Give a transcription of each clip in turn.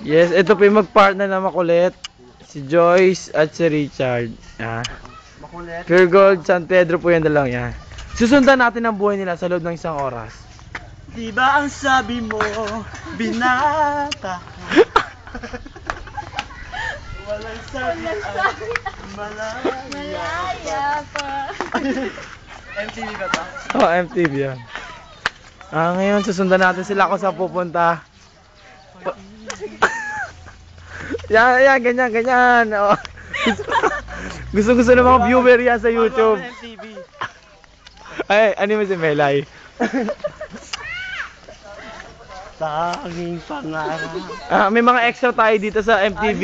Yes, ito po yung mag-partner na makulit. Si Joyce at si Richard. Yan. Makulit. Pure Gold, San Pedro po yung dalawang yan. Susundan natin ang buhay nila sa loob ng 1 oras. Diba ang sabi mo, binata ka? Walang sabi at malaya pa. MTV ba ito? Oh, MTV yan. Ngayon susundan natin sila kung saan pupunta. Yan, ganyan. Oh. Gusto ng mga viewer yan sa YouTube. MTV. Ay, ano mo si Melay? Tanging pangarap. May mga extra tayo dito sa MTV.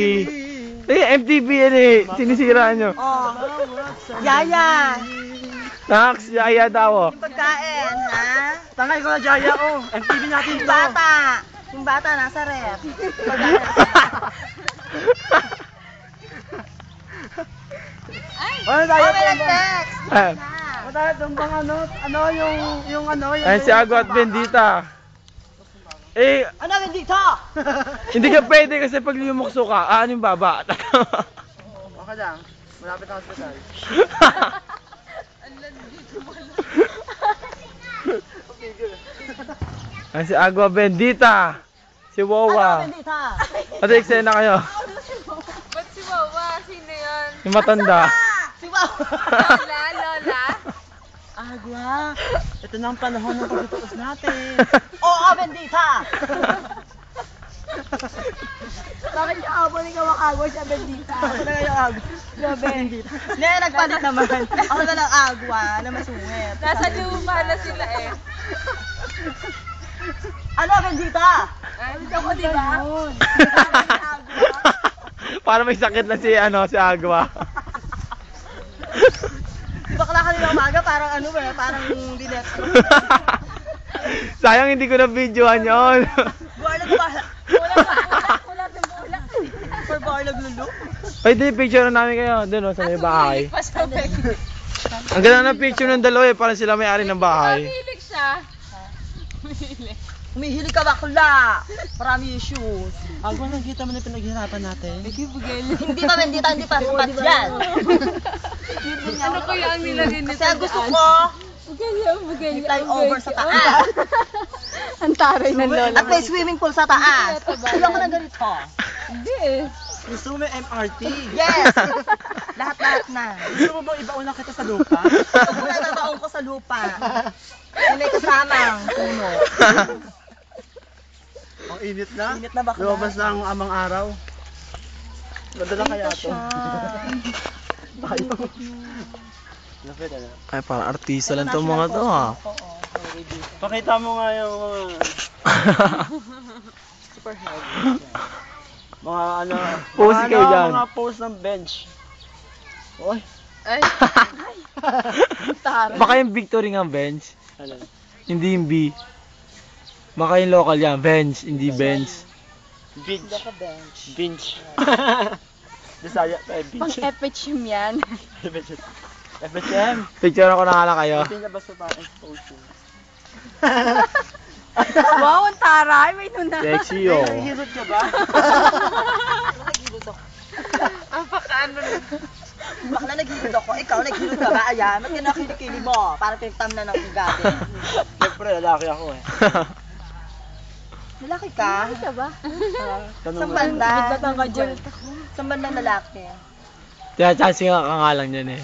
MTV yan eh. Sinisira nyo. Oh, Yaya! Nax, yaya daw. Yung pagkain, ha? Tangay ko na Jaya, oh. MTV natin Yung to. bata! Yung bata nasa ref. Pagkain. Ano tayo? Oh, may nag-text! Ano tayo tumbang yung Ayan si Ago at Bendita. Ano, dito? Hindi ka pwede kasi pag lumukso ka, ano yung baba? Okay lang. Malapit na hospital. Ayan si Agua Bendita. Si Wawa. Ano, dito? Ate, eksena kayo. Ba't si Wawa? Sino yun? Yung matanda. Si Wow! Lola? Agua, ito na ang panahon ng pagtutupos natin. Oo, bendita! Bakit niya ako ni Kawakago siya bendita? Ako na kayo agwa. Siya bendita. Hindi, nagpalit naman. Ako na lang agwa na masungit. Nasa luma na sila eh. Ano, bendita? Ay, ako diba? Para may sakit na si Agua. Di ba kala kanina umaga, parang ano ba, parang dinet. Sayang hindi ko na videohan yun. Buwalag pa. For buwalag lulu. Ay, di, picture na namin kayo. Doon, sa may bahay. Ang ganda ng picture ng dalawa eh, parang sila may-ari ng bahay. Mahilig siya. Humihilig ka bakla. Marami issues. Agua, nakita mo na yung pinaghirapan natin. Hindi pa bendita, hindi pa sapat yan. Ano kaya ang nilagay nito? Kasi ang gusto ko, may fly over sa taas. Ang taray ng lola. At may swimming pool sa taas. Ilang ko na ganito. Hindi eh. Gusto mo may MRT? Yes! Lahat-lahat na. Gusto mo bang ibauna kita sa lupa? Huwag na nataon ko sa lupa. Yung may kasamang puno. Ang init na. Init na bakla. Lumabas na ang amang araw. Madala kaya ito. Tayo. Lapit na. Ay, parang artista lang itong mga to ha. Pakita mo nga yung Super heavy. mga ano. Pose kayo dyan. Mga pose ng bench. Oy. Ay. Taray. Baka yung Victory ng bench. Ano? Hindi yung B. Baka yung local yan, bench, hindi bench. Bench. bench. Bench. Bisaya pa Pang bench. FHM yan. FHM. Picture ako na nga lang kayo. Hindi na basta pa exposure. Wow, ang taray. May nuna. Sexy oh. Nahihilot ka ba? Ang pakaano na. Bakla naghihilod ako. Ikaw naghihilod ka ba? Ayan, ba't kinakilikili mo? Parang pinagtam na ng gabi. Siyempre, lalaki ako eh. Lalaki ka? Ito ba? Saan banda? Bigla ka dyan. Saan banda lalaki? Kaya chance nga lang yan eh.